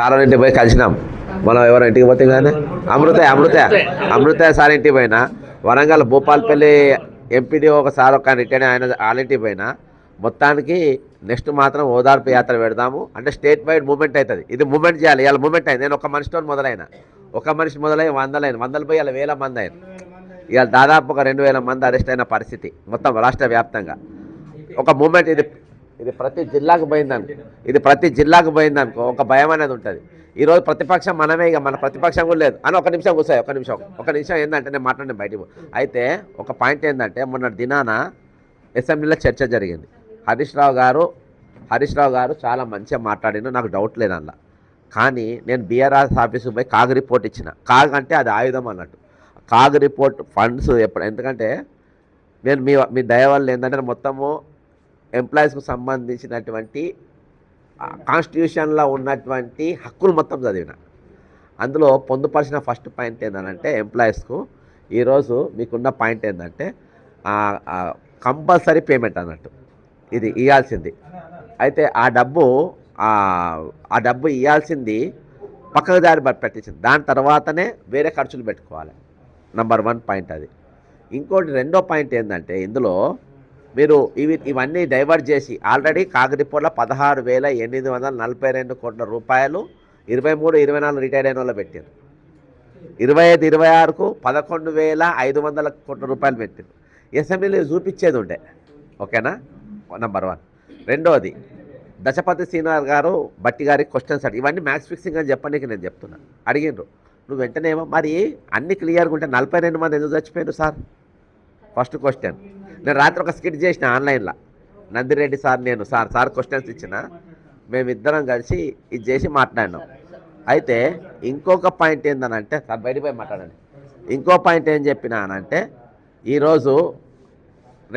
Sir ఇంటికి పోయి కలిసినాం. మనం ఎవరు ఇంటికి పోతే కానీ అమృత సార్ ఇంటికి పోయినా, వరంగల్ భూపాలపల్లి ఎంపీడీఓ ఒకసారి ఒక రిటైన్ ఆయన వాళ్ళ ఇంటికి పోయినా. మొత్తానికి నెక్స్ట్ మాత్రం ఓదార్పు యాత్ర పెడదాము. అంటే స్టేట్ వైడ్ మూమెంట్ అవుతుంది. ఇది మూమెంట్ చేయాలి. ఇవాళ మూమెంట్ అయింది. నేను ఒక మనిషితో మొదలైన, ఒక మనిషి మొదలై వందలు పోయి ఇలా 1000 మంది అయిన. ఇవాళ దాదాపు ఒక 2000 మంది అరెస్ట్ అయిన పరిస్థితి మొత్తం రాష్ట్ర వ్యాప్తంగా. ఒక మూమెంట్ ఇది. ఇది ప్రతి జిల్లాకు పోయిందనుకో ఒక భయం అనేది ఉంటుంది. ఈరోజు ప్రతిపక్షం మనమే, ఇక మన ప్రతిపక్షం కూడా లేదు అని. ఒక నిమిషం కూర్చోయి, ఒక నిమిషం ఏంటంటే నేను మాట్లాడిన బయటికి. అయితే ఒక పాయింట్ ఏంటంటే, మొన్న దినాన అసెంబ్లీలో చర్చ జరిగింది. హరీష్ రావు గారు చాలా మంచిగా మాట్లాడిన, నాకు డౌట్ లేదు అందులో. కానీ నేను బీఆర్ఆర్ ఆఫీసుకు పోయి కాగ్ రిపోర్ట్ ఇచ్చిన. కాగ్ అంటే అది ఆయుధం అన్నట్టు. కాగ్ రిపోర్ట్ ఫండ్స్ ఎప్పుడు, ఎందుకంటే నేను మీ దయ వల్ల ఏంటంటే మొత్తము ఎంప్లాయీస్కు సంబంధించినటువంటి కాన్స్టిట్యూషన్లో ఉన్నటువంటి హక్కులు మొత్తం చదివిన. అందులో పొందుపరిచిన ఫస్ట్ పాయింట్ ఏంటంటే, ఎంప్లాయీస్కు ఈరోజు మీకున్న పాయింట్ ఏంటంటే కంపల్సరీ పేమెంట్ అన్నట్టు ఇది ఇవ్వాల్సింది. అయితే ఆ డబ్బు ఇవ్వాల్సింది పక్కకు దారి పెట్టించింది. దాని తర్వాతనే వేరే ఖర్చులు పెట్టుకోవాలి. నంబర్ 1 పాయింట్ అది. ఇంకోటి రెండో పాయింట్ ఏంటంటే, ఇందులో మీరు ఇవన్నీ డైవర్ట్ చేసి ఆల్రెడీ కాగ్ రిపోర్ట్లో 16,842 కోట్ల రూపాయలు 23-24 రిటైర్ అయిన వాళ్ళు పెట్టారు. 25-26కు 11,500 కోట్ల రూపాయలు పెట్టారు. అసెంబ్లీలో చూపించేది ఉండే. ఓకేనా, నంబర్ 1. రెండోది, దశపతి శ్రీనివాస్ గారు బట్టి గారికి క్వశ్చన్స్ అడిగి, ఇవన్నీ మ్యాథ్స్ ఫిక్సింగ్ అని చెప్పడానికి నేను చెప్తున్నాను. అడిగిండ్రు. నువ్వు వెంటనేమో మరి అన్ని క్లియర్గా ఉంటే 42 మంది ఎందుకు చచ్చిపోయారు సార్? First question. నేను రాత్రి ఒక స్కిట్ చేసిన ఆన్లైన్లో. నందిరెడ్డి సార్ నేను సార్ క్వశ్చన్స్ ఇచ్చిన, మేమిద్దరం కలిసి ఇది చేసి మాట్లాడినాం. అయితే ఇంకొక పాయింట్ ఏందనంటే, సార్ బయటికి పోయి మాట్లాడండి. ఇంకో పాయింట్ ఏం చెప్పినానంటే, ఈరోజు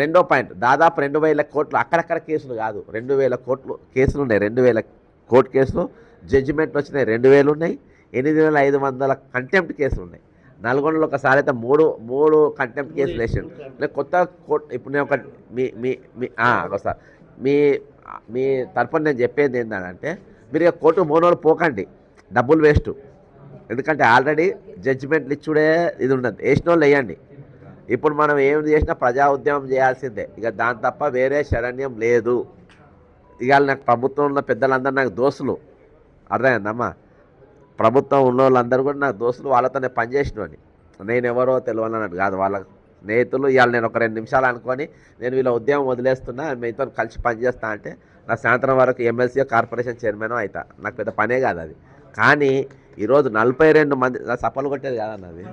రెండో పాయింట్, దాదాపు 2,000 కోట్లు అక్కడక్కడ కేసులు కాదు, 2,000 కోట్లు కేసులు ఉన్నాయి. 2,000 కోర్టు కేసులు, జడ్జిమెంట్లు వచ్చినాయి 2,000 ఉన్నాయి. 8,500 కంటెంప్ట్ కేసులు ఉన్నాయి. నల్గొండలో ఒకసారి అయితే మూడు కంటెంప్ట్ కేసులు వేసాడు. నేను కొత్త కోర్టు ఇప్పుడు నేను ఒక ఒకసారి మీ తరపున నేను చెప్పేది ఏంటంటే, మీరు ఇక కోర్టు మోనోలు పోకండి, డబ్బులు వేస్ట్. ఎందుకంటే ఆల్రెడీ జడ్జిమెంట్లు ఇచ్చుడే ఇది ఉండదు, వేసిన వాళ్ళు వేయండి. ఇప్పుడు మనం ఏం చేసినా ప్రజా ఉద్యమం చేయాల్సిందే, ఇక దాని తప్ప వేరే శరణ్యం లేదు. ఇవాళ నాకు ప్రభుత్వం ఉన్న పెద్దలందరూ నాకు దోస్తులు, అర్థమైందమ్మా. ప్రభుత్వం ఉన్న వాళ్ళందరూ కూడా నాకు దోస్తులు, వాళ్ళతోనే పనిచేసినవాడిని. నేను ఎవరో తెలియనట్టు కాదు, వాళ్ళ స్నేహితులు. ఇవాళ నేను ఒక 2 నిమిషాలు అనుకొని నేను వీళ్ళ ఉద్యమం వదిలేస్తున్నా, మీతో కలిసి పనిచేస్తా అంటే నా సాయంత్రం వరకు ఎమ్మెల్సీ కార్పొరేషన్ చైర్మన్ అవుతా. నాకు పెద్ద పనే కాదు అది. కానీ ఈరోజు 42 మంది, సపలు కొట్టేది కాదన్నది,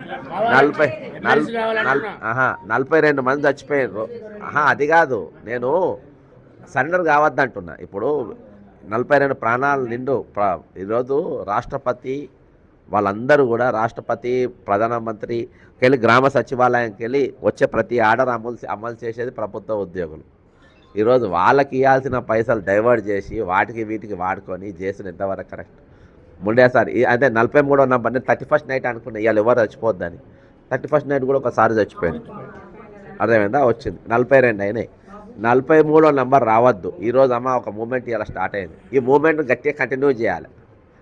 42 మంది చచ్చిపోయారు. అది కాదు, నేను సరెండర్ కావద్దంటున్నా. ఇప్పుడు 42 ప్రాణాలు నిండు. ఈరోజు రాష్ట్రపతి వాళ్ళందరూ కూడా, రాష్ట్రపతి, ప్రధానమంత్రికి వెళ్ళి, గ్రామ సచివాలయంకి వెళ్ళి వచ్చే ప్రతి ఆర్డర్ అమలు చేసేది ప్రభుత్వ ఉద్యోగులు. ఈరోజు వాళ్ళకి ఇవ్వాల్సిన పైసలు డైవర్ట్ చేసి వాటికి వీటికి వాడుకొని చేసిన ఎంతవరకు కరెక్ట్? ముండేసారి అదే 43వ నంబర్, నేను 31st నైట్ అనుకున్నా ఇవాళ ఎవరు చచ్చిపోద్దని. 31st నైట్ కూడా ఒకసారి చచ్చిపోయింది, అర్థమైందా? వచ్చింది 42 అయినాయి. 43వ నంబర్ రావద్దు. ఈరోజు అమ్మ ఒక మూమెంట్ ఇలా స్టార్ట్ అయింది. ఈ మూమెంట్ గట్టిగా కంటిన్యూ చేయాలి.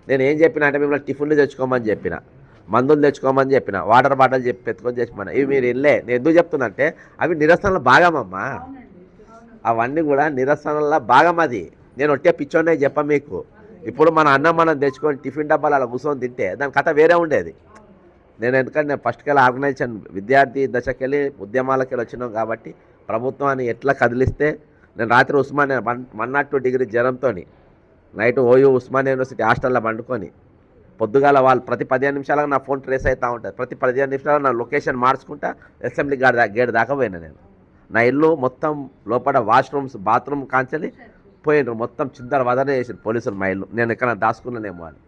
నేను ఏం చెప్పిన అంటే, మిమ్మల్ని టిఫిన్లు తెచ్చుకోమని చెప్పిన, మందులు తెచ్చుకోమని చెప్పిన, వాటర్ బాటిల్ పెట్టుకొని తెచ్చుకోమని. ఇవి మీరు వెళ్ళే, నేను ఎందుకు చెప్తున్నా అంటే, అవి నిరసనలో భాగమమ్మా. అవన్నీ కూడా నిరసనల భాగం. అది నేను ఒట్టే పిచ్చోనే చెప్ప మీకు. ఇప్పుడు మన అన్నం మనం తెచ్చుకొని టిఫిన్ డబ్బాలు అలా కూర్చొని తింటే దాని కథ వేరే ఉండేది. ఎందుకంటే నేను ఫస్ట్కి వెళ్ళి ఆర్గనైజేషన్ విద్యార్థి దశకెళ్ళి ఉద్యమాలకి వచ్చినాం కాబట్టి, ప్రభుత్వాన్ని ఎట్లా కదిలిస్తే, నేను రాత్రి ఉస్మానియా 102 డిగ్రీ జ్వరంతో నైట్ ఓయూ ఉస్మానియా యూనివర్సిటీ హాస్టల్లో పండుకొని, పొద్దుగాల వాళ్ళు ప్రతి 15 నిమిషాలకు నా ఫోన్ ట్రేస్ అవుతూ ఉంటుంది. ప్రతి 15 నిమిషాలకు నా లొకేషన్ మార్చుకుంటా అసెంబ్లీ గేట్ దాకా పోయినా నేను. నా ఇల్లు మొత్తం లోపల వాష్రూమ్స్, బాత్రూమ్ కాంచలి పోయినారు, మొత్తం చిందర వదనే చేసారు పోలీసులు మా ఇల్లు. నేను ఎక్కడ దాచుకున్నానేమో అని.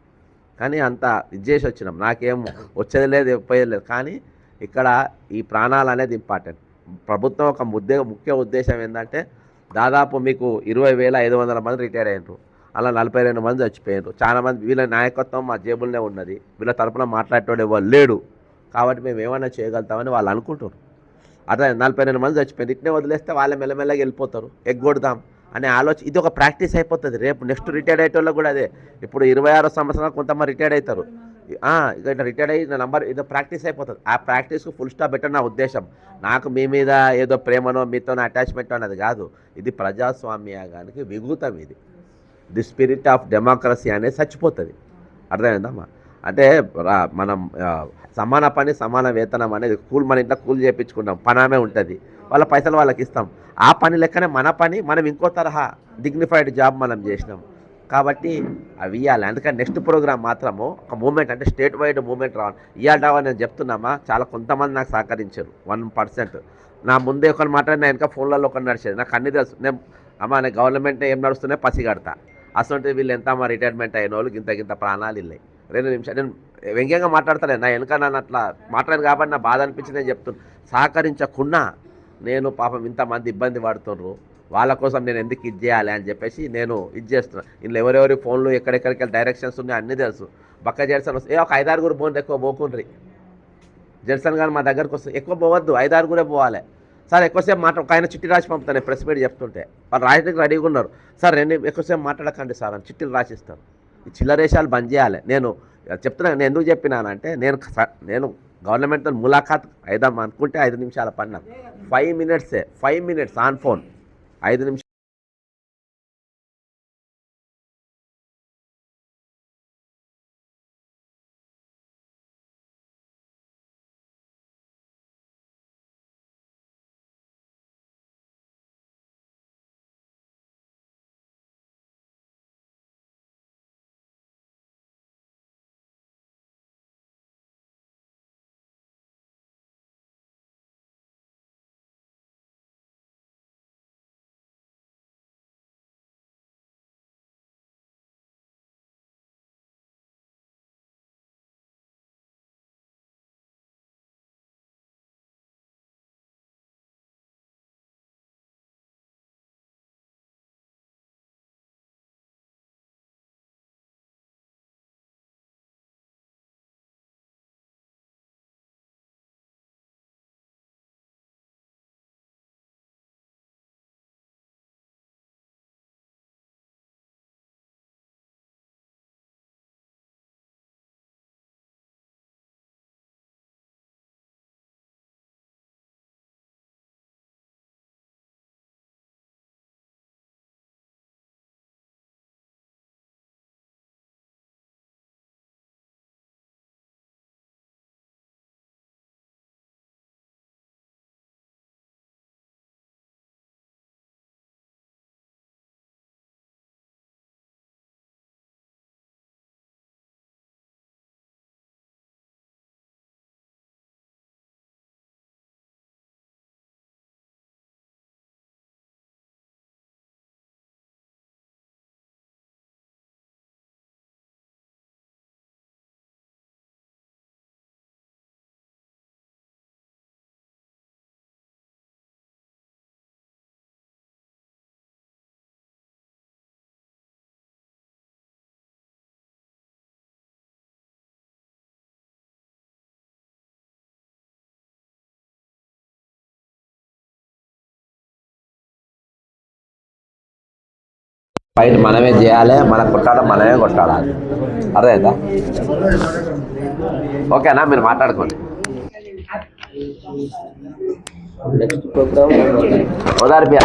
కానీ అంతా ఇది చేసి వచ్చినాం. నాకేం వచ్చేది లేదు, పోయేది లేదు. కానీ ఇక్కడ ఈ ప్రాణాలు అనేది ఇంపార్టెంట్. ప్రభుత్వం ఒక ముఖ్య ఉద్దేశం ఏంటంటే, దాదాపు మీకు 20,500 మంది రిటైర్ అయ్యారు. అలా 42 మంది చచ్చిపోయారు. చాలామంది వీళ్ళ నాయకత్వం మా జేబులనే ఉన్నది, వీళ్ళ తరపున మాట్లాడేటోడు ఎవరు లేడు. కాబట్టి మేము ఏమైనా చేయగలుగుతామని వాళ్ళు అనుకుంటారు. అట్లా 42 మంది చచ్చిపోయారు. ఇట్నే వదిలేస్తే వాళ్ళే మెల్లమెల్లగా వెళ్ళిపోతారు. ఎగ్గొడదాం అనే ఆలోచన ఇది ఒక ప్రాక్టీస్ అయిపోతుంది. రేపు నెక్స్ట్ రిటైర్డ్ అయ్యేటోళ్ళకి కూడా అదే. ఇప్పుడు 26 సంవత్సరాలు కొంతమంది రిటైర్డ్ అవుతారు. ఇక రిటైర్డ్ అయ్యి నా నంబర్ ఇది ప్రాక్టీస్ అయిపోతుంది. ఆ ప్రాక్టీస్కు ఫుల్ స్టాప్ పెట్టడం నా ఉద్దేశం. నాకు మీ మీద ఏదో ప్రేమనో మీతో అటాచ్మెంట్ అనేది కాదు. ఇది ప్రజాస్వామ్యానికి విఘూతం. ఇది ది స్పిరిట్ ఆఫ్ డెమోక్రసీ అనేది చచ్చిపోతుంది. అర్థమైందమ్మా? అంటే మనం సమాన పని సమాన వేతనం అనేది మన ఇంట్లో కూల్ చేయించుకుంటాం, పనామే ఉంటుంది, వాళ్ళ పైసలు వాళ్ళకి ఇస్తాం. ఆ పని లెక్కనే మన పని మనం ఇంకో తరహా డిగ్నిఫైడ్ జాబ్ మనం చేసినాం కాబట్టి అవి ఇవ్వాలి. అందుకని నెక్స్ట్ ప్రోగ్రామ్ మాత్రము ఒక మూమెంట్ అంటే స్టేట్ వైడ్ మూమెంట్ రావాలి. ఇవ్వాలి నేను చెప్తున్నామా, చాలా కొంతమంది నాకు సహకరించారు 1%. నా ముందే ఒకరు మాట్లాడి నా వెనక ఫోన్లలో ఒకరు నడిచేది, నాకు అన్ని తెలుసు. నేను గవర్నమెంట్ ఏం నడుస్తున్నాయి పసిగడతా. అసలు వీళ్ళు ఎంత రిటైర్మెంట్ అయిన వాళ్ళకి ఇంత ప్రాణాలు ఇల్లాయి. 2 నిమిషాలు నేను వ్యంగ్యంగా మాట్లాడతాను, నా వెనక నన్ను అట్లా మాట్లాడదు కాబట్టి నా బాధ అనిపించింది నేను చెప్తున్నాను. సహకరించకుండా నేను పాపం ఇంతమంది ఇబ్బంది పడుతున్నారు, వాళ్ళ కోసం నేను ఎందుకు ఇది చేయాలి అని చెప్పేసి నేను ఇది చేస్తున్నాను. ఇందులో ఎవరెవరి ఫోన్లు ఎక్కడెక్కడికి డైరెక్షన్స్ ఉన్నాయి అన్నీ తెలుసు. బక్క జెర్సన్ వస్తే ఒక 5-6 ఫోన్లు ఎక్కువ పోకుండ్రి. జెర్సన్ గారు మా దగ్గరకు వస్తే ఎక్కువ పోవద్దు, 5-6 పోవాలి. సార్ ఎక్కువసేపు ఒక ఆయన చిట్టి రాసి పంపుతాను ప్రెస్ మీట్ చెప్తుంటే, వాళ్ళు రాయడానికి రెడీగా ఉన్నారు. సార్ ఎక్కువసేపు మాట్లాడకండి సార్ అని చిట్టీలు రాసిస్తాను. ఈ చిల్లరేషాలు బంద్ చేయాలి. నేను చెప్తున్నాను, నేను ఎందుకు చెప్పినానంటే నేను గవర్నమెంట్తో ములాఖాత్ అయిదాం అనుకుంటే 5 నిమిషాల పడినా 5 మినిట్స్ ఆన్ ఫోన్ 5 నిమిషాలు. ఫైట్ మనమే చేయాలి, మన కొట్టాలి, మనమే కొట్టాలి. అర్థమైందా? ఓకేనా? మీరు మాట్లాడుకోండి. నెక్స్ట్ ప్రోగ్రామ్ ఓదార్పి.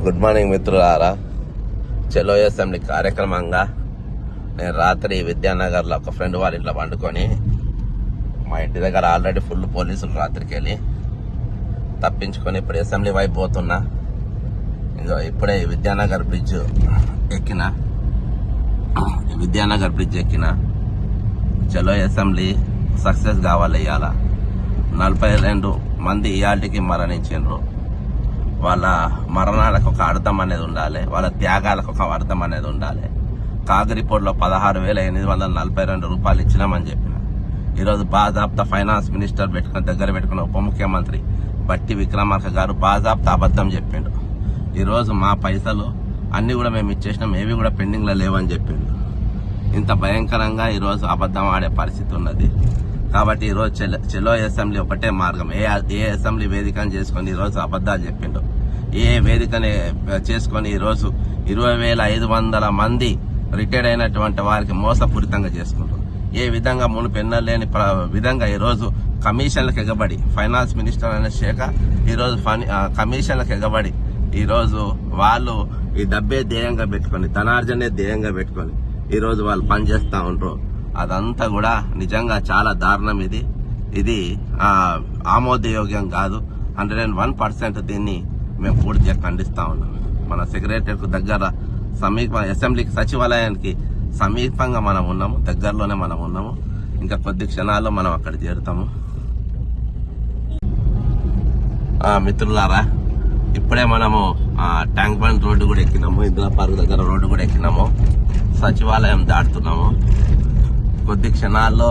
గుడ్ మార్నింగ్ మిత్రులారా. చలో అసెంబ్లీ కార్యక్రమంగా నేను రాత్రి విద్యానగర్లో ఒక ఫ్రెండ్ వాళ్ళ ఇంట్లో వండుకొని మా ఇంటి దగ్గర ఆల్రెడీ ఫుల్ పోలీసులు రాత్రికి వెళ్ళి తప్పించుకొని ఇప్పుడు అసెంబ్లీ వైపు పోతున్నా. ఇంకా ఇప్పుడే విద్యానగర్ బ్రిడ్జ్ ఎక్కిన చలో అసెంబ్లీ సక్సెస్ కావాలి. ఇవాళ 42 మంది ఇవాళకి మరణించారు. వాళ్ళ మరణాలకు ఒక అర్థం అనేది ఉండాలి, వాళ్ళ త్యాగాలకు ఒక అర్థం అనేది ఉండాలి. కాగ్ రిపోర్ట్లో 16,842 రూపాయలు ఇచ్చినామని చెప్పిన. ఈరోజు బాజాబ్తా ఫైనాన్స్ మినిస్టర్ దగ్గర పెట్టుకున్న ఉప ముఖ్యమంత్రి బట్టి విక్రమార్క గారు బాజాబ్తా అబద్ధం చెప్పిండు. ఈరోజు మా పైసలు అన్ని కూడా మేము ఇచ్చేసినాం, ఏవి కూడా పెండింగ్లో లేవని చెప్పిండు. ఇంత భయంకరంగా ఈరోజు అబద్ధం ఆడే పరిస్థితి ఉన్నది. కాబట్టి ఈరోజు చెలో అసెంబ్లీ ఒకటే మార్గం. ఏ అసెంబ్లీ వేదికను చేసుకొని ఈరోజు అబద్ధాలు చెప్పిండు, ఏ వేదికని చేసుకొని ఈరోజు 20,500 మంది రిటైర్డ్ అయినటువంటి వారికి మోసపూరితంగా చేసుకుంటారు. ఏ విధంగా మునుపెన్నలు లేని విధంగా ఈరోజు కమిషన్లకు ఎగబడి ఫైనాన్స్ మినిస్టర్ అనే శాఖ ఈరోజు కమిషన్లకు ఎగబడి ఈరోజు వాళ్ళు ఈ డబ్బే ధ్యేయంగా పెట్టుకొని, ధనార్జనే ధ్యేయంగా పెట్టుకొని ఈరోజు వాళ్ళు పనిచేస్తూ ఉంటారు. అదంతా కూడా నిజంగా చాలా దారుణం. ఇది ఆమోదయోగ్యం కాదు. 101% దీన్ని మేము పూర్తిగా ఖండిస్తా ఉన్నాం. మన సెక్రటరీకి దగ్గర అసెంబ్లీకి సచివాలయానికి సమీపంగా మనం ఉన్నాము, దగ్గరలోనే మనం ఉన్నాము. ఇంకా కొద్ది క్షణాల్లో మనం అక్కడ చేరుతాము. మిత్రులారా, ఇప్పుడే మనము ట్యాంక్ బండ్ రోడ్డు కూడా ఎక్కినాము, ఇందిరా పార్క్ దగ్గర రోడ్డు కూడా ఎక్కినాము, సచివాలయం దాటుతున్నాము. కొద్ది క్షణాల్లో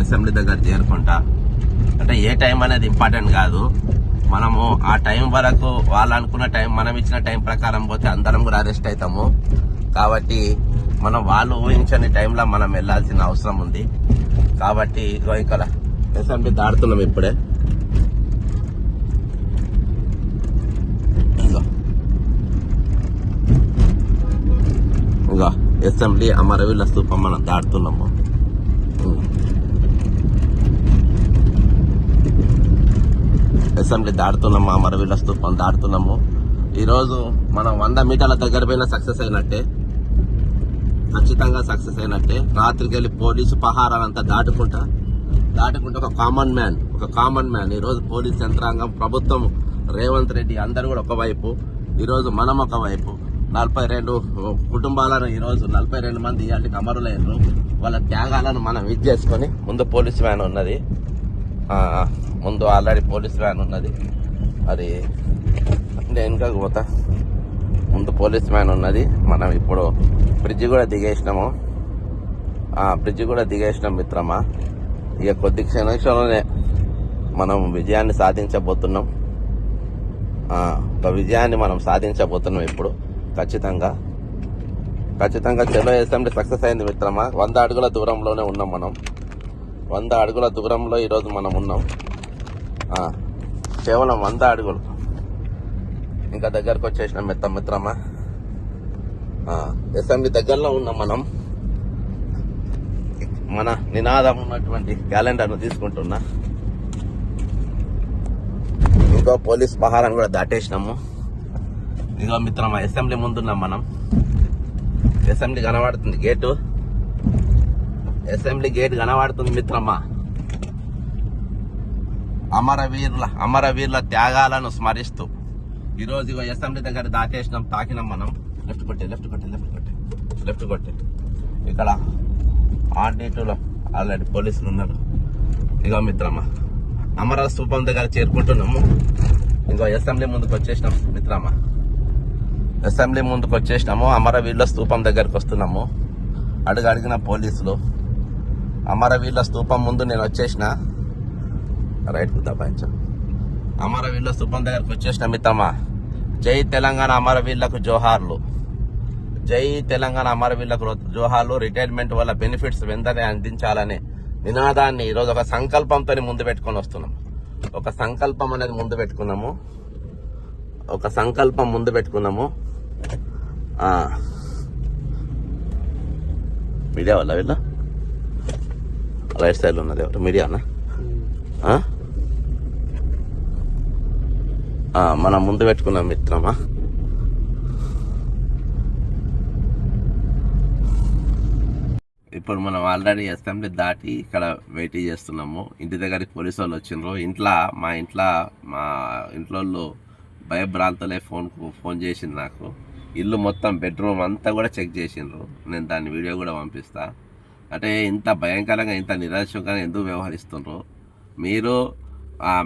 అసెంబ్లీ దగ్గర చేరుకుంటా. అంటే ఏ టైం అనేది ఇంపార్టెంట్ కాదు. మనము ఆ టైం వరకు వాళ్ళు అనుకున్న టైం, మనం ఇచ్చిన టైం ప్రకారం పోతే అందరం కూడా అరెస్ట్ అవుతాము. కాబట్టి మనం వాళ్ళు ఊహించని టైంలో మనం వెళ్లాల్సిన అవసరం ఉంది. కాబట్టి ఇక్కడ అసెంబ్లీ దాడుతున్నాం ఇప్పుడే. ఇంకా అసెంబ్లీ అమరవీరుల స్తూపం మనం దాడుతున్నాము. అసెంబ్లీ దాడుతున్నాము, అమరవీరుల స్తూపం దాడుతున్నాము. ఈరోజు మనం 100 మీటర్ల దగ్గర పోయినా సక్సెస్ అయినట్టే, ఖచ్చితంగా సక్సెస్ అయినట్టే. రాత్రికి వెళ్ళి పోలీసు పహారాలంతా దాటుకుంటా ఒక కామన్ మ్యాన్ ఈరోజు పోలీస్ యంత్రాంగం, ప్రభుత్వం, రేవంత్ రెడ్డి అందరూ కూడా ఒకవైపు, ఈరోజు మనం ఒకవైపు. 42 కుటుంబాలను ఈరోజు 42 మంది ఇవాళకి అమరులైనరు. వాళ్ళ త్యాగాలను మనం చేసుకొని ముందు పోలీస్ వ్యాన్ ఉన్నది, ముందు ఆల్రెడీ పోలీస్ వ్యాన్ ఉన్నది. అది ఇంకా పోతా, ముందు పోలీస్ వ్యాన్ ఉన్నది. మనం ఇప్పుడు బ్రిడ్జి కూడా దిగేసినాం మిత్రమా. ఇక కొద్ది క్షణంలోనే మనం విజయాన్ని సాధించబోతున్నాం. ఒక విజయాన్ని మనం సాధించబోతున్నాం ఇప్పుడు. ఖచ్చితంగా చెలో అసెంబ్లీ సక్సెస్ అయింది మిత్రమా. 100 అడుగుల దూరంలోనే ఉన్నాం మనం. 100 అడుగుల దూరంలో ఈరోజు మనం ఉన్నాం. కేవలం 100 అడుగులు ఇంకా దగ్గరకు వచ్చేసినాం మిత్రమా. అసెంబ్లీ దగ్గరలో ఉన్నాం మనం. మన నినాదం ఉన్నటువంటి క్యాలెండర్ను తీసుకుంటున్నా. ఇంకో పోలీస్ పహారం కూడా దాటేసినాము. ఇదిగో మిత్రమా, అసెంబ్లీ ముందున్నాం మనం. అసెంబ్లీ కనబడుతుంది గేటు, అసెంబ్లీ గేట్ కనబడుతుంది మిత్రమా. అమరవీరుల త్యాగాలను స్మరిస్తూ ఈరోజు ఇగో అసెంబ్లీ దగ్గర తాకినాం మనం. లెఫ్ట్ కొట్టే ఇక్కడ R2లో ఆల్రెడీ పోలీసులు ఉన్నారు. ఇగో మిత్రమా, అమర స్తూపం దగ్గర చేరుకుంటున్నాము. ఇంకో అసెంబ్లీ ముందుకు వచ్చేసినాం మిత్రమా. అమరవీరుల స్తూపం దగ్గరకు వస్తున్నాము. అడిగిన పోలీసులు. అమరవీరుల స్తూపం ముందు నేను వచ్చేసిన, రైట్ దబాయించా. అమరవీరుల స్తూపం దగ్గరకు వచ్చేసిన మిత్రమా. జై తెలంగాణ అమరవీరులకు జోహార్లు. రిటైర్మెంట్ వల్ల బెనిఫిట్స్ వెంటనే అందించాలనే నినాదాన్ని ఈరోజు ఒక సంకల్పంతో ముందు పెట్టుకొని వస్తున్నాం. ఒక సంకల్పం అనేది ముందు పెట్టుకున్నాము. మీడియా వల్ల వీళ్ళ రైట్ సైడ్ ఉన్నది ఎవరు మీడియానా? మనం ముందు పెట్టుకున్నాం మిత్రమా. ఇప్పుడు మనం ఆల్రెడీ అసెంబ్లీ దాటి ఇక్కడ వెయిట్ చేస్తున్నాము. ఇంటి దగ్గరికి పోలీసు వాళ్ళు వచ్చిండ్రు. మా ఇంట్లో భయభ్రాంతులే ఫోన్ చేసింది నాకు. ఇల్లు మొత్తం బెడ్రూమ్ అంతా కూడా చెక్ చేసిండ్రు. నేను దాని వీడియో కూడా పంపిస్తా. అంటే ఇంత భయంకరంగా ఇంత నిరాశంగా ఎందుకు వ్యవహరిస్తుండ్రు? మీరు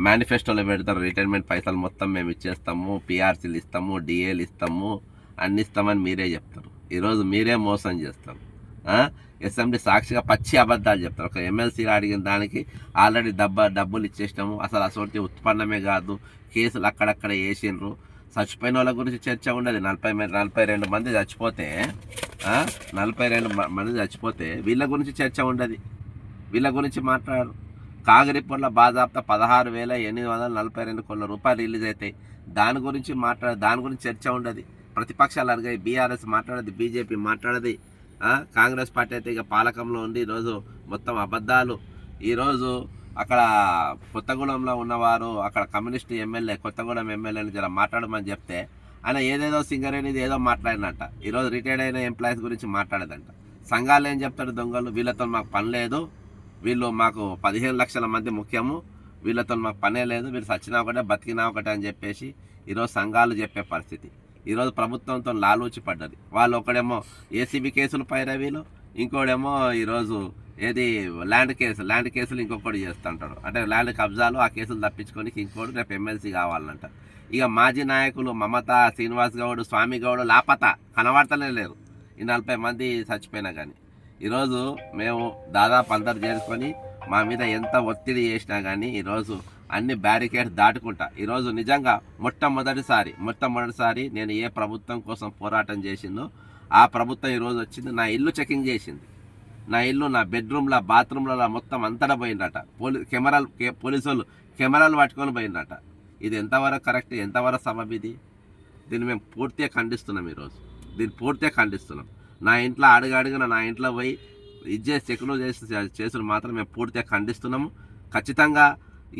మేనిఫెస్టోలో పెడతారు రిటైర్మెంట్ పైసలు మొత్తం మేము ఇచ్చేస్తాము, పిఆర్సీలు ఇస్తాము, డిఏలు ఇస్తాము, అన్ని ఇస్తామని మీరే చెప్తారు. ఈరోజు మీరే మోసం చేస్తారు. అసెంబ్లీ సాక్షిగా పచ్చి అబద్ధాలు చెప్తారు. ఒక ఎమ్మెల్సీ అడిగిన దానికి ఆల్రెడీ డబ్బులు ఇచ్చేసినాము, అసలు అసలు ఉత్పన్నమే కాదు, కేసులు అక్కడక్కడ వేసిండ్రు. చచ్చిపోయిన వాళ్ళ గురించి చర్చ ఉండదు. 42 మంది చచ్చిపోతే 42 మంది చచ్చిపోతే వీళ్ళ గురించి చర్చ ఉండదు, వీళ్ళ గురించి మాట్లాడరు. కాగిరిపూర్ల బాజాప్తా 16,842 కోట్ల రూపాయలు రిలీజ్ అవుతాయి. దాని గురించి చర్చ ఉండదు. ప్రతిపక్షాలు అడిగాయి, బీఆర్ఎస్ మాట్లాడదు, బీజేపీ మాట్లాడదు. కాంగ్రెస్ పార్టీ అయితే ఇక పాలకంలో ఉండి ఈరోజు మొత్తం అబద్ధాలు. ఈరోజు అక్కడ కొత్తగూడెంలో ఉన్నవారు, అక్కడ కమ్యూనిస్ట్ ఎమ్మెల్యే, కొత్తగూడెం ఎమ్మెల్యేని జర మాట్లాడమని చెప్తే ఆయన ఏదేదో సింగరేణిది ఏదో మాట్లాడినట్ట. ఈరోజు రిటైర్డ్ అయిన ఎంప్లాయీస్ గురించి మాట్లాడదంట. సంఘాలు ఏం చెప్తాడు? దొంగలు, వీళ్ళతో మాకు పని లేదు, వీళ్ళు మాకు 15 లక్షల మంది ముఖ్యము, వీళ్ళతో మాకు పనే లేదు, వీళ్ళు సచ్చినా ఒకటే బతికినా ఒకటే అని చెప్పేసి ఈరోజు సంఘాలు చెప్పే పరిస్థితి. ఈరోజు ప్రభుత్వంతో లాలూచి పడ్డది. వాళ్ళు ఒకడేమో ఏసీబీ కేసులు పైరవీలు, ఇంకోడేమో ఈరోజు ల్యాండ్ కేసులు ఇంకొకటి చేస్తుంటాడు. అంటే ల్యాండ్ కబ్జాలు, ఆ కేసులు తప్పించుకొని ఇంకోటి రేపు ఎమ్మెల్సీ కావాలంట. ఇక మాజీ నాయకులు మమత, శ్రీనివాస్ గౌడ్, స్వామి గౌడ్ లాపతా కనబడతలే లేరు. ఈ 40 మంది చచ్చిపోయినా కానీ ఈరోజు మేము దాదాపు అందరు చేరుకొని మా మీద ఎంత ఒత్తిడి చేసినా కానీ ఈరోజు అన్ని బ్యారికేడ్స్ దాటుకుంటా. ఈరోజు నిజంగా మొట్టమొదటిసారి నేను ఏ ప్రభుత్వం కోసం పోరాటం చేసిందో ఆ ప్రభుత్వం ఈరోజు వచ్చింది. నా ఇల్లు చెకింగ్ చేసింది. నా ఇల్లు, నా బెడ్రూమ్లో, బాత్రూమ్లలో మొత్తం అంతటా పోయిందట. పోలీసులు కెమెరాలు పట్టుకొని పోయిందట. ఇది ఎంతవరకు కరెక్ట్, ఎంతవరకు సబబ్? దీన్ని మేము పూర్తిగా ఖండిస్తున్నాం. ఈరోజు దీన్ని పూర్తిగా ఖండిస్తున్నాం. నా ఇంట్లో అడుగడుగున నా ఇంట్లో పోయి చెక్కులు చేసుడు మాత్రం మేము పూర్తిగా ఖండిస్తున్నాము. ఖచ్చితంగా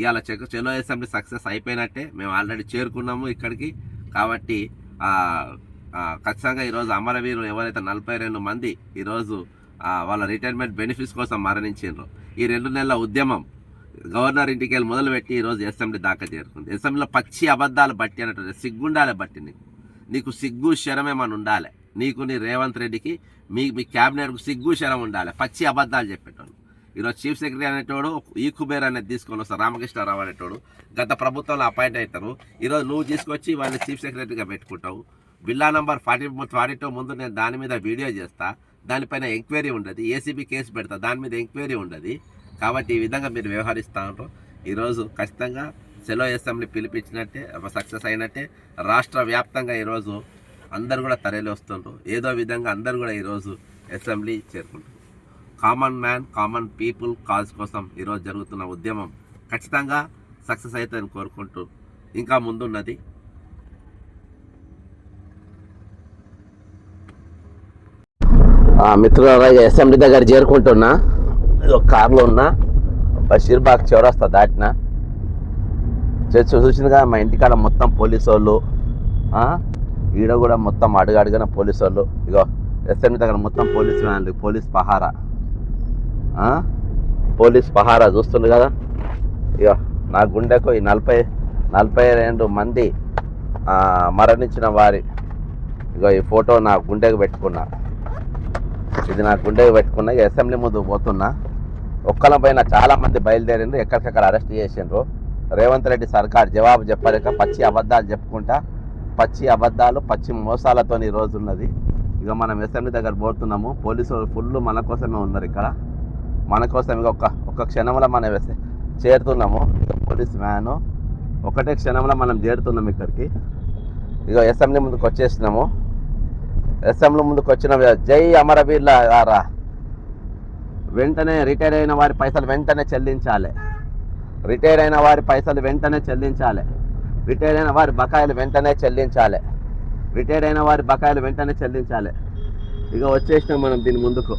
ఇవాళ చెలో అసెంబ్లీ సక్సెస్ అయిపోయినట్టే. మేము ఆల్రెడీ చేరుకున్నాము ఇక్కడికి. కాబట్టి ఖచ్చితంగా ఈరోజు అమరవీరులు ఎవరైతే 42 మంది ఈరోజు వాళ్ళ రిటైర్మెంట్ బెనిఫిట్స్ కోసం మరణించారో, ఈ 2 నెలల ఉద్యమం గవర్నర్ ఇంటికి వెళ్ళి మొదలుపెట్టి ఈరోజు అసెంబ్లీ దాకా చేరుకుంది. అసెంబ్లీలో పచ్చి అబద్ధాలు బట్టి అన్నట్టు సిగ్గుండాలి. బట్టి నీకు సిగ్గు శరం ఏమని ఉండాలి. నీకు, నీ రేవంత్ రెడ్డికి, మీ క్యాబినెట్కు సిగ్గు శరం ఉండాలి. పచ్చి అబద్ధాలు చెప్పేటోడు. ఈరోజు చీఫ్ సెక్రటరీ అనేటోడు ఈ కుబేర్ అనేది తీసుకొని వస్తారు. రామకృష్ణారావు అనేటోడు గత ప్రభుత్వంలో అపాయింట్ అవుతారు. ఈరోజు నువ్వు తీసుకొచ్చి వాళ్ళని చీఫ్ సెక్రటరీగా పెట్టుకుంటావు. బిల్లా నంబర్ 42 ముందు నేను దాని మీద వీడియో చేస్తా, దానిపైన ఎంక్వైరీ ఉండదు. ఏసీబీ కేసు పెడతా, దాని మీద ఎంక్వైరీ ఉండదు. కాబట్టి ఈ విధంగా మీరు వ్యవహరిస్తారు. ఈరోజు ఖచ్చితంగా సెలో అసెంబ్లీ పిలిపించినట్టే, సక్సెస్ అయినట్టే. రాష్ట్ర వ్యాప్తంగా ఈరోజు అందరు కూడా తరలి వస్తుండ్రు. ఏదో విధంగా అందరు కూడా ఈరోజు అసెంబ్లీ చేరుకుంటారు. Common man, common people cause కోసం ఈరోజు జరుగుతున్న ఉద్యమం ఖచ్చితంగా సక్సెస్ అవుతుందని కోరుకుంటూ ఇంకా ముందున్నది. మిత్రులారా, అసెంబ్లీ దగ్గర చేరుకుంటున్నా. ఒక కార్లో ఉన్నా, బషీర్బాగ్ చౌరస్తా దాటినా. చూసిందిగా మా ఇంటికాడ మొత్తం పోలీసు వాళ్ళు, ఈడ కూడా మొత్తం అడుగడుగున పోలీసు వాళ్ళు. ఇగో అసెంబ్లీ దగ్గర మొత్తం పోలీసు వ్యాన్లు, పోలీస్ పహారా చూస్తుండ్రు కదా. ఇగో నా గుండెకు ఈ 42 మంది మరణించిన వారి ఇగో ఈ ఫోటో నా గుండెకు పెట్టుకున్నా. ఇది నా గుండెకు పెట్టుకున్నా. అసెంబ్లీ ముందు పోతున్నా. ఒక్కల పైన చాలామంది బయలుదేరిండ్రు, ఎక్కడికక్కడ అరెస్ట్ చేసిండ్రు. రేవంత్ రెడ్డి సర్కార్ జవాబు చెప్పలేక పచ్చి అబద్ధాలు చెప్పుకుంటా, పచ్చి మోసాలతో ఈరోజు ఉన్నది. ఇక మనం అసెంబ్లీ దగ్గర పోతున్నాము. పోలీసులు ఫుల్ మన కోసమే ఉన్నారు ఇక్కడ. మన కోసం ఇక ఒక్క క్షణంలో మనం చేరుతున్నాము. పోలీస్ వ్యాను ఒకటే క్షణంలో మనం చేరుతున్నాము ఇక్కడికి. ఇక అసెంబ్లీ ముందుకు వచ్చేసినాము. అసెంబ్లీ ముందుకు వచ్చిన జై అమరవీరుల రా. వెంటనే రిటైర్ అయిన వారి పైసలు వెంటనే చెల్లించాలి. రిటైర్ అయిన వారి పైసలు వెంటనే చెల్లించాలి. రిటైర్ అయిన వారి బకాయిలు వెంటనే చెల్లించాలి. రిటైర్ అయిన వారి బకాయిలు వెంటనే చెల్లించాలి. ఇక వచ్చేసినాం మనం దీని ముందుకు.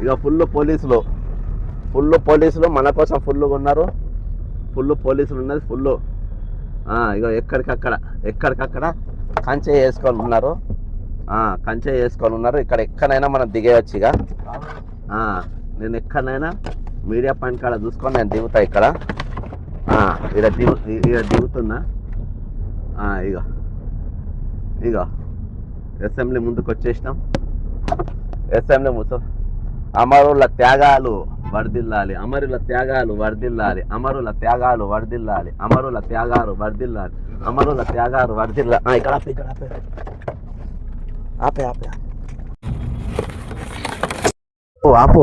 ఇక ఫుల్ పోలీసులు మన కోసం ఫుల్గా ఉన్నారు. ఫుల్ పోలీసులు ఉన్నది ఫుల్. ఇక ఎక్కడికక్కడ కంచె వేసుకొని ఉన్నారు. ఇక్కడ ఎక్కడైనా మనం దిగేయచ్చు. ఇక నేను ఎక్కడైనా మీడియా పాయింట్ కాడ చూసుకొని నేను దిగుతా ఇక్కడ ఇక్కడ దిగుతున్నా ఇగో ఇగో అసెంబ్లీ ముందుకు వచ్చేసినాం. అసెంబ్లీ అమరుల త్యాగాలు వర్ధిల్లాలి, అమరుల త్యాగాలు వర్ధిల్లాలి, అమరుల త్యాగాలు వర్ధిల్లాలి, అమరుల త్యాగాలు వర్ధిల్లాలి, అమరుల త్యాగాలు వర్ధిల్లాలి. ఇక్కడ ఆపే ఆపు.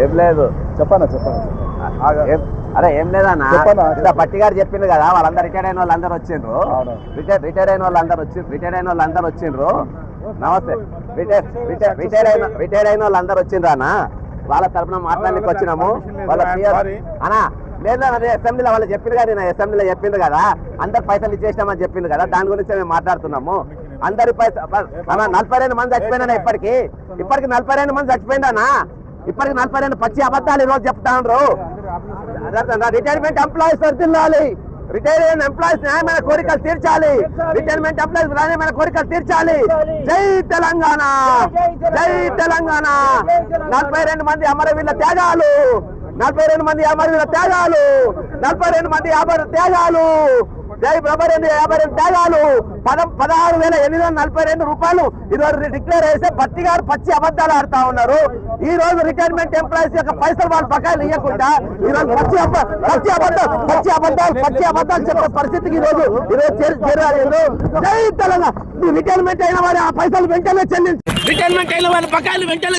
ఏం లేదు చెప్పనా అరే ఏం లేదన్నా, పట్టి గారు చెప్పిండ్రు కదా, వాళ్ళందరూ రిటైర్ అయిన వాళ్ళందరూ వచ్చిండ్రు. రిటైర్ అయిన వాళ్ళందరూ వచ్చిండ్రు. నమస్తే. రిటైర్ అయిన వాళ్ళందరూ వచ్చిండ్రు అన్న, వాళ్ళ తరఫున మాట్లాడడానికి వచ్చినాము. వాళ్ళ అన్నా లేదు అదే అసెంబ్లీలో వాళ్ళు చెప్పింది కదా, నేను అసెంబ్లీలో చెప్పింది కదా, అందరు పైసలు ఇచ్చేసినామని చెప్పింది కదా, దాని గురించి మేము మాట్లాడుతున్నాము. అందరి పైసలు 42 మంది చచ్చిపోయినా ఇప్పటికి 42 మంది చచ్చిపోయిందన్నా. ఇప్పటికి 42 పచ్చి అబద్ధాలు ఈరోజు చెప్తా ఉన్నారు. రిటైర్మెంట్ ఎంప్లాయీస్ వర్తిల్లాలి, రిటైర్ అయిన ఎంప్లాయీస్ న్యాయమైన కోరికలు తీర్చాలి, రిటైర్మెంట్ ఎంప్లాయీస్ న్యాయమైన కోరికలు తీర్చాలి. జై తెలంగాణ, జై తెలంగాణ. 42 మంది అమరవీరుల త్యాగాలు, 42 మంది అమరవీరుల త్యాగాలు, 42 మంది అమర త్యాగాలు. జై 52 త్యాగాలు. 16,842 రూపాయలు ఈరోజు డిక్లేర్ చేస్తే భట్టి గారు పచ్చి అబద్ధాలు ఆడుతా ఉన్నారు. ఈ రోజు రిటైర్మెంట్ ఎంప్లాయీస్ యొక్క పైసలు వాళ్ళు బకాయిలు ఇవ్వకుండా ఈరోజు పచ్చి అబద్ధాలు చెప్పే పరిస్థితికి ఈరోజు చేరారు. జై తెలంగాణ. రిటైర్మెంట్ అయిన వారి ఆ పైసలు వెంటనే చెల్లించాలి, రిటైర్మెంట్ అయిన వారి బకాయిలు వెంటనే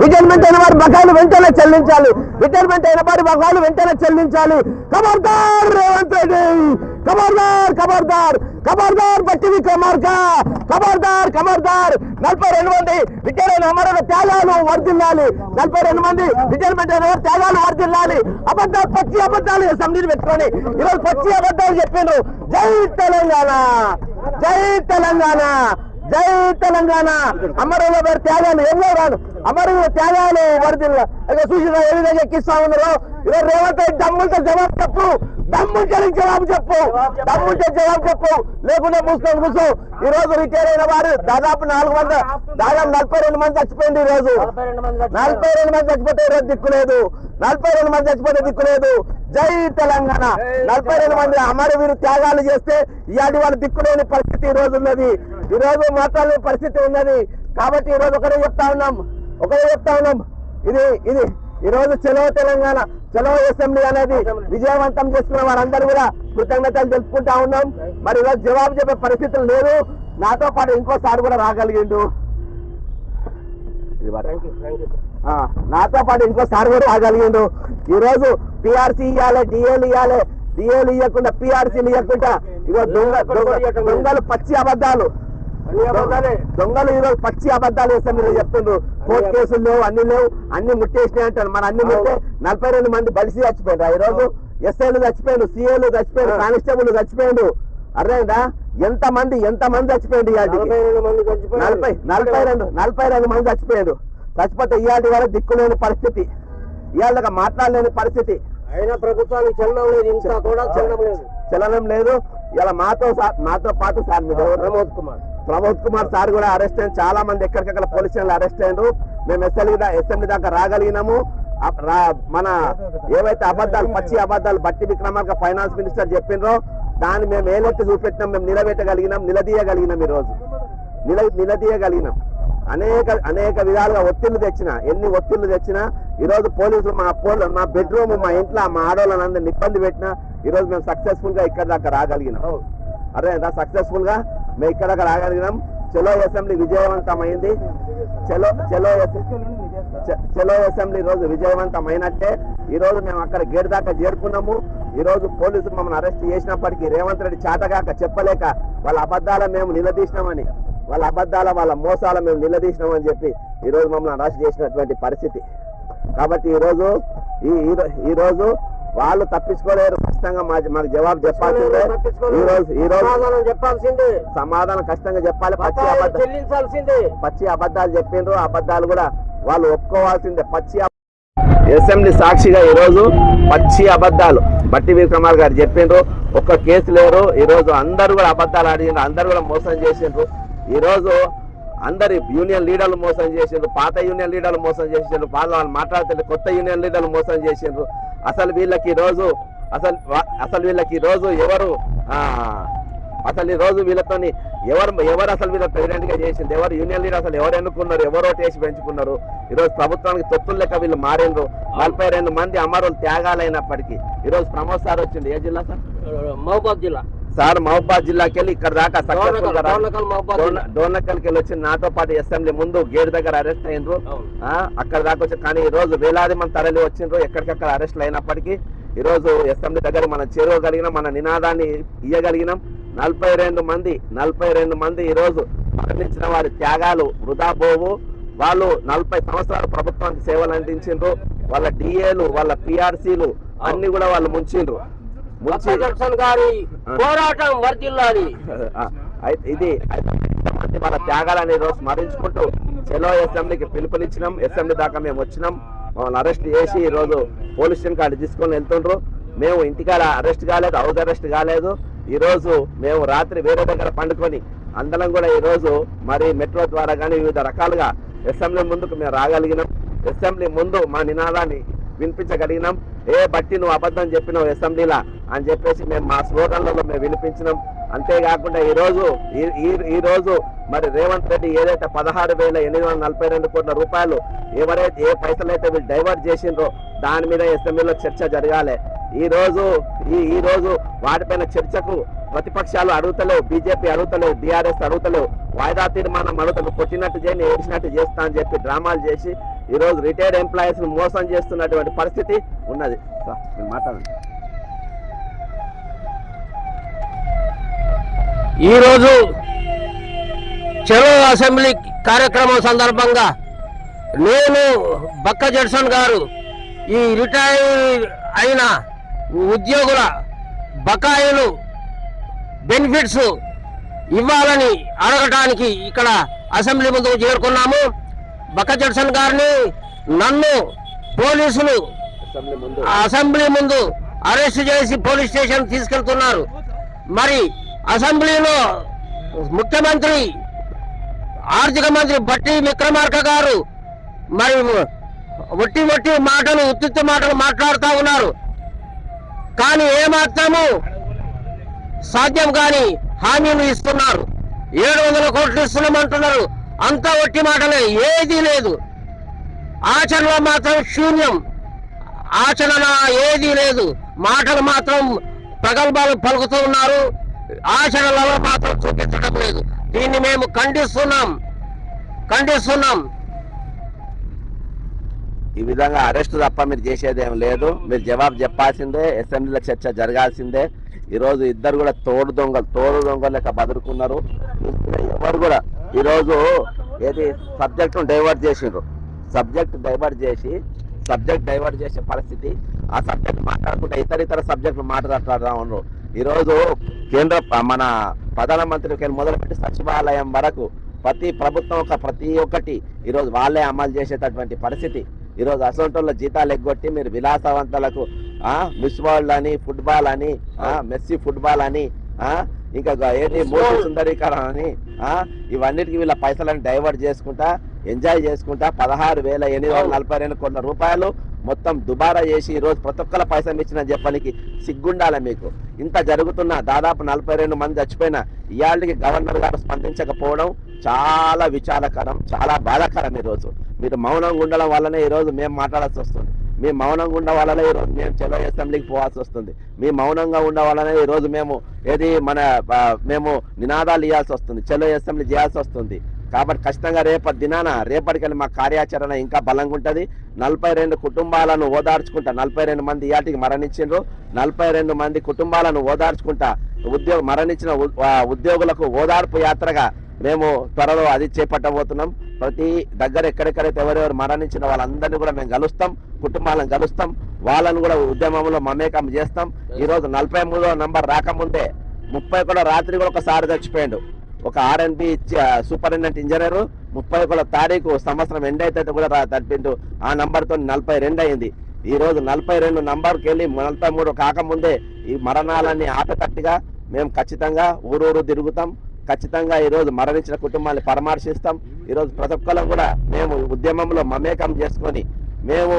రిటైర్మెంట్ అయిన వారి బకాయిలు వెంటనే చెల్లించాలి, రిటైర్మెంట్ అయిన వారి బకాయిలు వెంటనే చెల్లించాలి. ఖబర్దార్ రేవంత్ రెడ్డి, ఖబర్దార్ బట్టి విక్రమార్క, ఖబర్దార్. 42 మంది రిటైర్ అయిన అమరుల త్యాగాలు వర్ధిల్లాలి, 42 మంది రిటైర్మెంట్ అయిన వారి త్యాగాలు వర్ధిల్లాలి. పచ్చి అబద్ధాలు అసెంబ్లీని పెట్టుకొని ఈరోజు పచ్చి అబద్ధాలు చెప్పిండ్రు. జై తెలంగాణ, జై తెలంగాణ, జై తెలంగాణ. అమరుల వారి త్యాగాలు ఎన్నో రాదు, అమరుల త్యాగాలు వర్ధిల్లా. చూసిన ఏ విధంగా ఎక్కిస్తా ఉన్నారు. ఈరోజు రేవంత్ రెడ్డి దమ్ముంటే జవాబు చెప్పు, దమ్ముంటే జవాబు చెప్పు, లేకుండా మూసుకొని కూర్చో. ఈ రోజు రిటైర్ అయిన వారు దాదాపు 42 మంది చచ్చిపోయింది. ఈ రోజు 42 మంది చచ్చిపోతే ఈరోజు దిక్కులేదు, 42 మంది చచ్చిపోతే దిక్కులేదు. జై తెలంగాణ. 42 మంది అమరవీరు త్యాగాలు చేస్తే ఇలాంటి వాళ్ళు దిక్కులేని పరిస్థితి ఈ రోజు ఉన్నది, ఈ రోజు మాట్లాడలేని పరిస్థితి ఉన్నది. కాబట్టి ఈ రోజు ఒకటే చెప్తా ఉన్నాం, ఇది ఈ రోజు చలో తెలంగాణ, చలో అసెంబ్లీ అనేది విజయవంతం చేసుకున్న వారందరూ కూడా కృతజ్ఞతలు తెలుపుకుంటా ఉన్నాం. మరి ఈరోజు జవాబు చెప్పే పరిస్థితులు లేదు. నాతో పాటు ఇంకోసారి కూడా రాగలిగిండు, ఈ రోజు పిఆర్సీ ఇవ్వాలి, డిఏలు ఇవ్వకుండా, పిఆర్సీలు ఇవ్వకుండా ఈరోజు దొంగలు పచ్చి అబద్ధాలు, దొంగలు ఈరోజు పచ్చి అబద్ధాలు అసెంబ్లీలో చెప్తుండ్రు. కోర్టు కేసులు లేవు, అన్ని ముట్టేసినాయి అంటారు. మరి అన్ని ముట్టే 42 మంది బలిసి చచ్చిపోయారు. ఈ రోజు ఎస్ఐలు చచ్చిపోయారు, సిఏలు చచ్చిపోయారు, కానిస్టేబుల్ చచ్చిపోయారు. అర్థమైందా? ఎంతమంది చచ్చిపోయింది. 42 మంది చచ్చిపోయారు. చచ్చిపోతే ఇవాళ వల్ల దిక్కులేని పరిస్థితి, ఇవాళ మాట్లాడలేని పరిస్థితి. అయినా ప్రభుత్వానికి చలనం లేదు, ఇంకా కూడా చలనం లేదు. ఇలా మాతో పాటు సార్ ప్రమోద్ కుమార్ సార్ కూడా అరెస్ట్ అయ్యారు. చాలా మంది ఎక్కడికక్కడ పోలీస్ స్టేషన్లో అరెస్ట్ అయ్యారు. మేము అసెంబ్లీ దాకా రాగలిగినాము. మన ఏవైతే అబద్ధాలు, పచ్చి అబద్ధాలు బట్టి విక్రమార్క ఫైనాన్స్ మినిస్టర్ చెప్పినరో దాన్ని మేము ఏలెత్తి చూపెట్టినాం, మేము నిలదీయగలిగినాం. ఈ రోజు నిలదీయగలిగినాం. అనేక విధాలుగా ఎన్ని ఒత్తిళ్లు తెచ్చినా ఈరోజు పోలీసులు మా బెడ్రూమ్, మా ఇంట్లో మా ఆడవాళ్ళని ఇబ్బంది పెట్టినా ఈరోజు మేము సక్సెస్ఫుల్ గా ఇక్కడ దాకా రాగలిగినాం. సక్సెస్ఫుల్ గా మేము ఇక్కడ దాకా రాగలిగినాం. చలో అసెంబ్లీ విజయవంతమైంది. చలో అసెంబ్లీ రోజు విజయవంతమైనట్టే. ఈ రోజు మేము అక్కడ గేట్ దాకా చేరుకున్నాము. ఈ రోజు పోలీసులు మమ్మల్ని అరెస్ట్ చేసినప్పటికీ రేవంత్ రెడ్డి చాటగాక చెప్పలేక వాళ్ళ అబద్ధాల మేము నిలదీసినామని, వాళ్ళ మోసాల మేము నిలదీసినామని చెప్పి ఈ రోజు మమ్మల్ని అరెస్ట్ చేసినటువంటి పరిస్థితి. కాబట్టి ఈ రోజు వాళ్ళు తప్పించుకోలేరు. ఖచ్చితంగా మాకు జవాబు చెప్పాల్సిందే. ఈ రోజు చెప్పాల్సిందే, సమాధానం ఖచ్చితంగా చెప్పాలి. చెల్లించాల్సిందే. పచ్చి అబద్ధాలు చెప్పిండ్రు, అబద్ధాలు కూడా వాళ్ళు ఒప్పుకోవాల్సిందే. అసెంబ్లీ సాక్షిగా ఈరోజు పచ్చి అబద్ధాలు బట్టి విక్రమార్ గారు చెప్పిండ్రు. ఒక్క కేసు లేరు. ఈరోజు అందరూ కూడా అబద్ధాలు ఆడిండ్రు, అందరూ కూడా మోసం చేసిండ్రు. ఈరోజు అందరి యూనియన్ లీడర్లు మోసం చేసిండ్రు, పాత యూనియన్ లీడర్లు మోసం చేసిండ్రు, వాళ్ళు మాట్లాడుతుంటే కొత్త యూనియన్ లీడర్లు మోసం చేసిండ్రు. అసలు వీళ్ళకి ఈరోజు ఎవరు అసలు ఈ రోజు వీళ్ళతోని ఎవరు అసలు వీళ్ళ ప్రెసిడెంట్ గా చేసింది, ఎవరు యూనియన్ లీడర్ అసలు ఎవరు ఎన్నుకున్నారు, ఎవరు ఓటేసి పెంచుకున్నారు. ఈరోజు ప్రభుత్వానికి తొత్తులు లెక్క వీళ్ళు మారిండ్రు. 42 మంది అమరులు త్యాగాలైనప్పటికీ ఈరోజు ప్రమోద్ సార్ వచ్చింది. ఏ జిల్లా సార్? మహబూబాద్ జిల్లా సార్. మహబూబాద్ జిల్లాకి వెళ్ళి ఇక్కడ దాకా డోర్నకల్కి వెళ్ళి వచ్చి నాతో పాటు అసెంబ్లీ ముందు గేట్ దగ్గర అరెస్ట్ అయినరు. అక్కడ దాకా వచ్చి కానీ ఈ రోజు వేలాది మంది తరలి వచ్చిండ్రు. ఎక్కడికక్కడ అరెస్ట్లు అయినప్పటికీ ఈ రోజు అసెంబ్లీ దగ్గర మనం చేరుకోగలిగినాం, మన నినాదాన్ని ఇయ్యగలిగినాం. 42 మంది ఈ రోజు మరణించిన వారి త్యాగాలు వృధా పోవు. వాళ్ళు 40 సంవత్సరాలు ప్రభుత్వానికి సేవలు అందించిండ్రు. వాళ్ళ డిఏలు, వాళ్ళ పిఆర్సీలు అన్ని కూడా వాళ్ళు ముంచిండ్రు. పోరాటం వర్ధిల్లాలి. ఇది వాళ్ళ త్యాగాలని రోజు స్మరించుకుంటూ చెలో అసెంబ్లీకి పిలుపునిచ్చినాం. అసెంబ్లీ దాకా మేము వచ్చినాం. మమ్మల్ని అరెస్ట్ చేసి ఈ రోజు పోలీస్ స్టేషన్ కాడ తీసుకొని వెళ్తుండ్రు. మేము ఇంటికాడ అరెస్ట్ కాలేదు, హౌస్ అరెస్ట్ కాలేదు. ఈ రోజు మేము రాత్రి వేరే దగ్గర పండుకొని అందరం కూడా ఈ రోజు మరి మెట్రో ద్వారా కానీ వివిధ రకాలుగా అసెంబ్లీ ముందుకు మేము రాగలిగినాం. అసెంబ్లీ ముందు మా నినాదాన్ని వినిపించగలిగినాం. బట్టి నువ్వు అబద్ధం చెప్పినావు అసెంబ్లీలా అని చెప్పేసి మేము మా స్లోగన్లలో మేము వినిపించినాం. అంతేకాకుండా ఈ రోజు మరి రేవంత్ రెడ్డి ఏదైతే 16,842 కోట్ల రూపాయలు ఎవరైతే ఏ పైసలు అయితే వీళ్ళు డైవర్ట్ చేసిండ్రో దాని మీద అసెంబ్లీలో చర్చ జరగాలి. ఈ రోజు వాటిపైన చర్చకు ప్రతిపక్షాలు అడుగుతలేవు, బీజేపీ అడుగుతలేవు, బీఆర్ఎస్ అడుగుతలేవు. వాయిదా తీర్మానం అడుగుతలు కొట్టినట్టు చేయని ఏడిచినట్టు చేస్తా అని చెప్పి డ్రామాలు చేసి ఈ రోజు రిటైర్డ్ ఎంప్లాయీస్ ను మోసం చేస్తున్నటువంటి పరిస్థితి ఉన్నది. మాట్లాడండి. ఈరోజు చలో అసెంబ్లీ కార్యక్రమం సందర్భంగా నేను బక్క జడ్సన్ గారు ఈ రిటైర్ అయిన ఉద్యోగుల బకాయిలు బెనిఫిట్స్ ఇవ్వాలని అడగటానికి ఇక్కడ అసెంబ్లీ ముందుకు చేరుకున్నాము. బక్క జడ్సన్ గారిని నన్ను పోలీసులు అసెంబ్లీ ముందు అరెస్ట్ చేసి పోలీస్ స్టేషన్ తీసుకెళ్తున్నారు. మరి అసెంబ్లీలో ముఖ్యమంత్రి ఆర్థిక మంత్రి బట్టి విక్రమార్క గారు మరి ఒట్టి మాటలు ఉత్తుత్తి మాటలు మాట్లాడుతూ ఉన్నారు. కానీ ఏమాత్రము సాధ్యం కాని హామీలు ఇస్తున్నారు. 700 కోట్లు ఇస్తున్నామంటున్నారు. అంతా ఒట్టి మాటలే, ఏదీ లేదు. ఆచరణ మాత్రం శూన్యం. ఆచరణ ఏదీ లేదు. మాటలు మాత్రం ప్రగల్భాలు పలుకుతూ ఉన్నారు, ఆచరణలో మాత్రం చూపించడం లేదు. దీన్ని మేము ఖండిస్తున్నాం. ఈ విధంగా అరెస్ట్ తప్ప మీరు చేసేది ఏం లేదు. మీరు జవాబు చెప్పాల్సిందే, అసెంబ్లీలో చర్చ జరగాల్సిందే. ఈరోజు ఇద్దరు కూడా తోడు దొంగలు లెక్క బదులుకున్నారు. ఎవరు కూడా ఈరోజు ఏది సబ్జెక్టును డైవర్ట్ చేసిండ్రు. సబ్జెక్ట్ డైవర్ట్ చేసే పరిస్థితి. ఆ సబ్జెక్ట్ మాట్లాడకుండా ఇతర సబ్జెక్టులు మాట్లాడుతూ ఉన్నారు. ఈరోజు మన ప్రధానమంత్రికి మొదలుపెట్టి సచివాలయం వరకు ప్రతి ఒక్కటి ఈరోజు వాళ్ళే అమలు చేసేటటువంటి పరిస్థితి. ఈరోజు అసొంటోళ్ళ జీతాలు ఎగ్గొట్టి మీరు విలాసవంతులకు మిస్ వరల్డ్ అని, ఫుట్బాల్ అని, మెస్సీ ఫుట్బాల్ అని, ఇంకా ఏంటి మోడీ సుందరీకరణ అని ఇవన్నిటికీ వీళ్ళ పైసలను డైవర్ట్ చేసుకుంటా ఎంజాయ్ చేసుకుంటా 16,842 కోట్ల రూపాయలు మొత్తం దుబారా చేసి ఈరోజు ప్రతి ఒక్కల పైసలు ఇచ్చిన చెప్పడానికి సిగ్గుండాలి మీకు. ఇంత జరుగుతున్నా దాదాపు 42 మంది చచ్చిపోయినా ఇవాళకి గవర్నర్ గారు స్పందించకపోవడం చాలా విచారకరం, చాలా బాధాకరం. ఈరోజు మీరు మౌనంగా ఉండడం వల్లనే ఈరోజు మేము మాట్లాడాల్సి వస్తుంది. మీ మౌనంగా ఉండ వల్లనే ఈరోజు మేము చలో అసెంబ్లీకి పోవాల్సి వస్తుంది. మీ మౌనంగా ఉండ వల్లనే ఈరోజు మేము నినాదాలు ఇవ్వాల్సి వస్తుంది, చలో అసెంబ్లీ చేయాల్సి వస్తుంది. కాబట్టి ఖచ్చితంగా రేపటికల్లి మా కార్యాచరణ ఇంకా బలంగా ఉంటుంది. 42 కుటుంబాలను ఓదార్చుకుంటా, 42 మంది ఇయాటికి మరణించిండ్రు. 42 మంది కుటుంబాలను ఓదార్చుకుంటా మరణించిన ఉద్యోగులకు ఓదార్పు యాత్రగా మేము త్వరలో అది చేపట్టబోతున్నాం. ప్రతి దగ్గర ఎక్కడెక్కడైతే ఎవరెవరు మరణించిన వాళ్ళందరినీ కూడా మేము కలుస్తాం, కుటుంబాలను కలుస్తాం, వాళ్ళను కూడా ఉద్యమంలో మమేకం చేస్తాం. ఈరోజు 43వ నంబర్ రాకముందే 31 రాత్రి కూడా ఒకసారి చచ్చిపోయాడు ఒక ఆర్ఎన్బి సూపరింటెండెంట్ ఇంజనీరు. 31 తారీఖు సంవత్సరం ఎండ్ అయితే కూడా తప్పిండు. ఆ నంబర్తో 42 అయింది. ఈ రోజు 42 నంబర్కి వెళ్ళి 43 కాకముందే ఈ మరణాలన్నీ ఆపకట్టుగా మేము ఖచ్చితంగా ఊరూరు తిరుగుతాం. ఖచ్చితంగా ఈరోజు మరణించిన కుటుంబాన్ని పరామర్శిస్తాం. ఈరోజు ప్రతి ఒక్కరం కూడా మేము ఉద్యమంలో మమేకం చేసుకొని మేము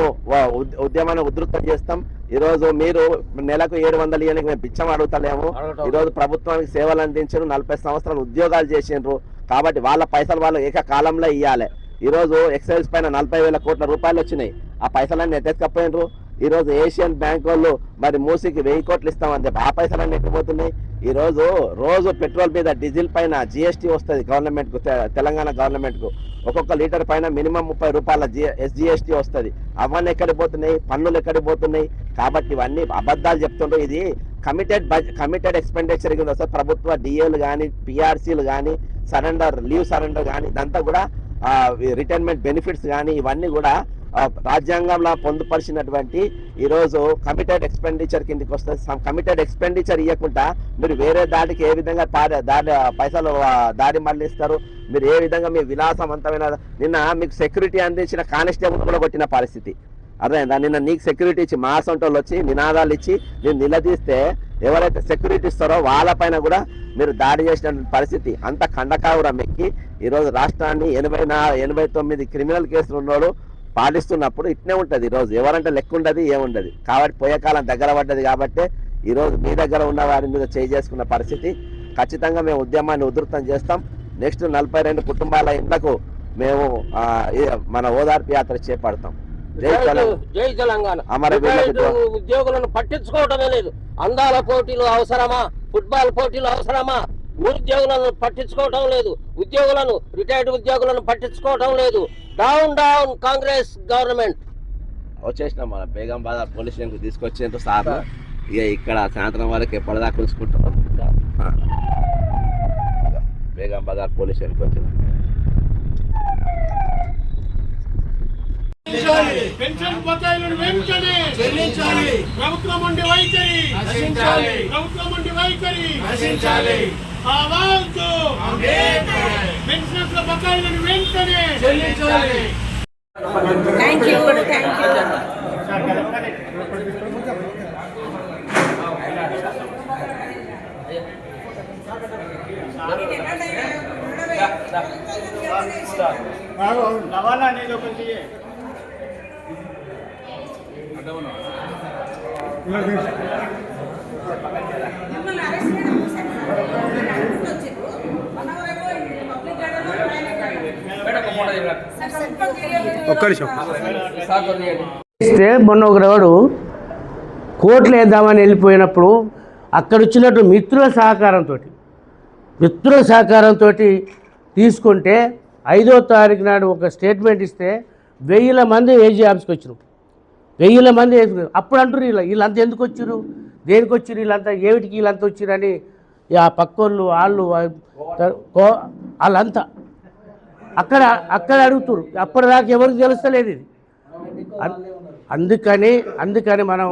ఉద్యమాన్ని ఉధృతం చేస్తాం. ఈరోజు మీరు నెలకు 700 ఇయ్యడానికి మేము పిచ్చం అడుగుతలేము. ఈరోజు ప్రభుత్వానికి సేవలు అందించారు, 40 సంవత్సరాలు ఉద్యోగాలు చేసిండ్రు కాబట్టి వాళ్ళ పైసలు వాళ్ళు ఏకకాలంలో ఇవ్వాలి. ఈరోజు ఎక్సైజ్ పైన 40,000 కోట్ల రూపాయలు వచ్చినాయి. ఆ పైసలన్నీ ఎత్తకపోయినరు. ఈరోజు ఏషియన్ బ్యాంక్ వాళ్ళు మరి మూసికి 1000 కోట్లు ఇస్తామని చెప్పి ఆ పైసలన్నీ ఎట్టిపోతున్నాయి. ఈరోజు రోజు పెట్రోల్ మీద డీజిల్ పైన జిఎస్టీ వస్తుంది గవర్నమెంట్కు, తెలంగాణ గవర్నమెంట్కు. ఒక్కొక్క లీటర్ పైన మినిమం 30 రూపాయల ఎస్జిఎస్టీ వస్తుంది. అవన్నీ ఎక్కడికి పోతున్నాయి, పన్నులు ఎక్కడికి పోతున్నాయి. కాబట్టి ఇవన్నీ అబద్ధాలు చెప్తుండ్రు. ఇది కమిటెడ్ ఎక్స్పెండిచర్ కింద వస్తుంది. ప్రభుత్వ డిఏలు కానీ పిఆర్సీలు కానీ లీవ్ సరెండర్ కానీ ఇదంతా కూడా రిటైర్మెంట్ బెనిఫిట్స్ కానీ ఇవన్నీ కూడా రాజ్యాంగంలో పొందుపరిచినటువంటి ఈరోజు కమిటెడ్ ఎక్స్పెండిచర్ కిందకి వస్తుంది. కమిటెడ్ ఎక్స్పెండిచర్ ఇవ్వకుండా మీరు వేరే దాటికి ఏ విధంగా పైసలు దారి మళ్లిస్తారు, మీరు ఏ విధంగా మీ విలాసవంతమైన నిన్న మీకు సెక్యూరిటీ అందించిన కానిస్టేబుల్ కూడా కొట్టిన పరిస్థితి అర్థమైందా? నిన్న నీకు సెక్యూరిటీ ఇచ్చి మా సొంటోళ్ళు వచ్చి నినాదాలు ఇచ్చి నేను నిలదీస్తే ఎవరైతే సెక్యూరిటీ ఇస్తారో వాళ్ళపైన కూడా మీరు దాడి చేసిన పరిస్థితి అంత కండకావురం ఎక్కి ఈరోజు రాష్ట్రాన్ని 89 క్రిమినల్ కేసులు ఉన్నోడు పాటిస్తున్నప్పుడు ఇట్నే ఉంటుంది. ఈరోజు ఎవరంటే లెక్క ఉండదు, ఏముండదు. కాబట్టి పోయే కాలం దగ్గర పడ్డది. కాబట్టి ఈరోజు మీ దగ్గర ఉన్న వారి మీద చేసుకున్న పరిస్థితి. ఖచ్చితంగా మేము ఉద్యమాన్ని ఉధృతం చేస్తాం. నెక్స్ట్ 42 కుటుంబాల ఇళ్లకు మేము మన ఓదార్పు యాత్ర చేపడతాం. జై తెలంగాణ. ఉద్యోగులను పట్టించుకోవటమే లేదు. అందాల పోటీలు అవసరమా? ఫుట్బాల్ పోటీలు అవసరమా? నిరుద్యోగులను పట్టించుకోవటం లేదు. రిటైర్డ్ ఉద్యోగులను పట్టించుకోవటం లేదు. Down down Congress government. వచ్చేసిన మన బేగం బజార్ పోలీస్ స్టేషన్కి తీసుకొచ్చేందుకు సార్ ఇక ఇక్కడ సాయంత్రం వరకు ఎప్పటిదాకా చూసుకుంటాం. బేగం బజార్ పోలీస్ స్టేషన్కి వచ్చిన పెన్షన్ బకాయిలను వెంటనే చెల్లించాలి. ప్రభుత్వం ఉండి వైఖరి నశించాలి. ప్రభుత్వం ఉండి వైఖరి నశించాలి. ఆవాజ్ పెన్షన్ల బకాయిలను వెంటనే చెల్లించాలి. Thank you. రవాణా అనేది ఒకటి ఇస్తే మొన్న ఒకడు కోట్లు వేద్దామని వెళ్ళిపోయినప్పుడు అక్కడ వచ్చినట్టు మిత్రుల సహకారంతో తీసుకుంటే 5వ తారీఖు నాడు ఒక స్టేట్మెంట్ ఇస్తే 1000 మంది ఏజీ ఆఫీస్కి వచ్చినారు. 1000 మంది అప్పుడు అంటారు వీళ్ళంతా ఎందుకు వచ్చారు, దేనికి వచ్చారు, వీళ్ళంతా ఏమిటికి వీళ్ళంతా వచ్చారని ఆ పక్కోళ్ళు వాళ్ళంతా అక్కడ అడుగుతారు. అప్పటిదాకా ఎవరికి తెలుస్తలేదు ఇది. అందుకని మనం